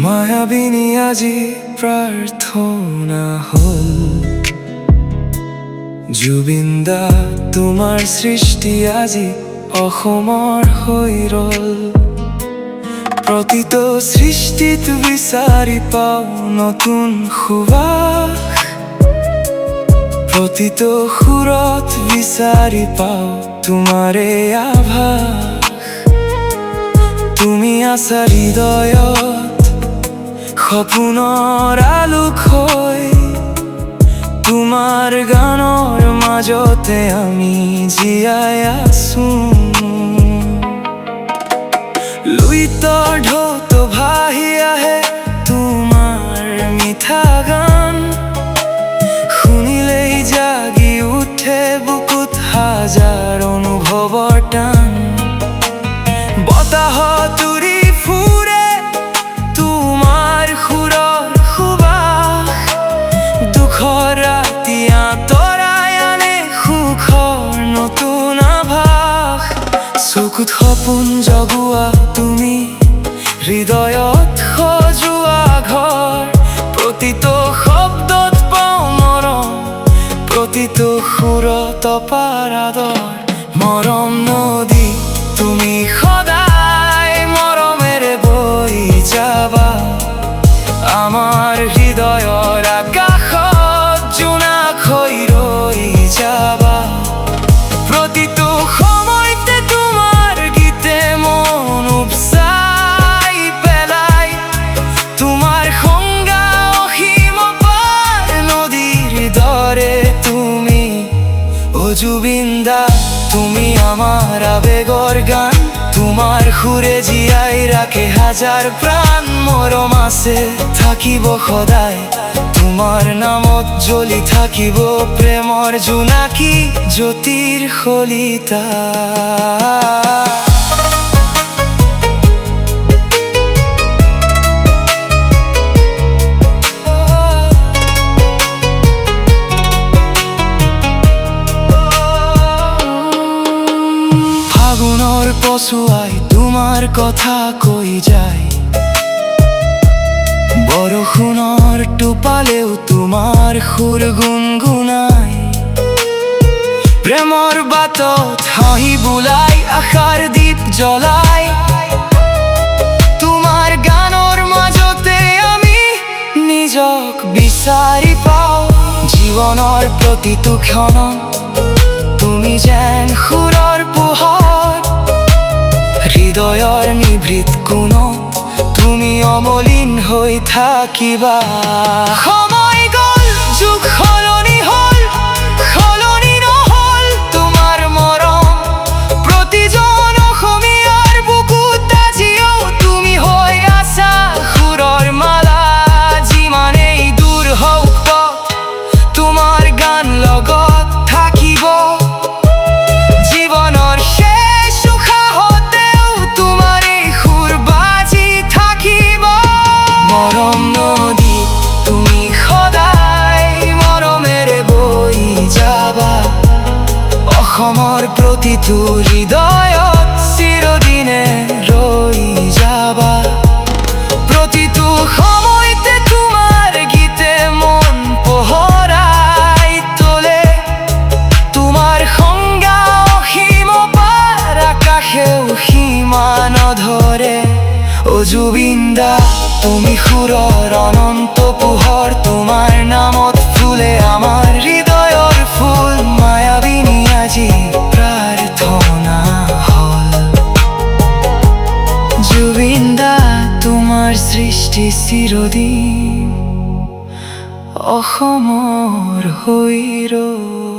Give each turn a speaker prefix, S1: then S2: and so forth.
S1: মায়াবিনী আজি প্রার্থনা হল, জুবিন দা তোমাৰ সৃষ্টি আজি অসমৰ হৈ ৰল। প্ৰতিটো সৃষ্টিত বিচাৰি পাওঁ নতুন সুবাস, প্ৰতিটো সুৰত বিচাৰি পাওঁ তোমাৰে আভাস। তুমি আছা হৃদয়ত সপোনৰ আলোক হৈ, তোমাৰ গানৰ মাজতে আমি জীয়াই আছো। লুইতৰ ঢৌত ভাহি আহে তোমাৰ মিঠা গান, শুনিলেই জাগি উঠে বুকুত হাজাৰ অনুভৱৰ টান। বতাহত উৰি ফুৰে তোমাৰ সুৰৰ সুবাস, দুখৰ ৰাতি আঁতৰাই আনে সুখৰ নতুন আভাস। চকুত সপোন জগোৱা তুমি, হৃদয়ত সজোৱা ঘৰ, প্ৰতিটো শব্দত পাওঁ মৰম, প্ৰতিটো সুৰত অপাৰ আদৰ। মৰম নদী তুমি সদায় মৰমেৰে বৈ যাবা, আমাৰ হৃদয়ৰ আকাশত জোনাক হৈ ৰৈ যাবা। প্ৰতিটো সময়তে তোমাৰ গীতে মন উপচাই পেলাই, তোমাৰ সংজ্ঞা অসীম পাৰ নদীৰ দৰে তুমি। ও জুবিন দা তুমি আমাৰ আবেগৰ গান, তোমাৰ সুৰে জীয়াই ৰাখে হাজাৰ প্ৰাণ। মৰম আছে থাকিব সদায় তোমাৰ নামত, জ্বলি থাকিব প্ৰেমৰ জোনাকী জ্যোতিৰ শলিতা। ফাগুনৰ পছুৱাই তোমাৰ কথা কৈ যায়, বৰষুণৰ টোপালেও তোমাৰ সুৰ গুণগুণাই। প্ৰেমৰ বাটত হাঁহি বোলাই আশাৰ দীপ জ্বলাই, তোমাৰ গানৰ মাজতে আমি নিজক বিচাৰি পাওঁ। জীৱনৰ প্ৰতিটো ক্ষণত তুমি যেন সুৰৰ পোহৰ, হৃদয়ৰ নিভৃত কোণত তুমি অমলিন হৈ থাকিবা। সময় গ'ল, যুগ সলনি হ'ল, সলনি নহ'ল তোমাৰ মৰম। প্ৰতিজন অসমীয়াৰ বুকুত আজিও তুমি হৈ আছা সুৰৰ মালা। যিমানেই দূৰ হওক পথ, তোমাৰ গান লগত থাকিব। জীৱনৰ শেষ উশাহতেও তোমাৰ এই সুৰ বাজি থাকিব। মৰম নদী তুমি সদায় মৰমেৰে বৈ যাবা, অসমৰ প্ৰতিটো হৃদয়ত চিৰদিনে ৰৈ যাবা। প্ৰতিটো সময়তে তোমাৰ গীতে মন পোহৰাই তোলে, তোমাৰ সংজ্ঞা অসীম পাৰ আকাশেও সীমা নধৰে। ও জুবিন দা তুমি সুৰৰ অনন্ত পোহৰ, তোমাৰ নামত ফুলে আমাৰ হৃদয়ৰ ফুল। মায়াবিনী আজি প্ৰাৰ্থনা হল, জুবিন দা তোমাৰ সৃষ্টি চিৰদিন অসমৰ হৈ ৰল।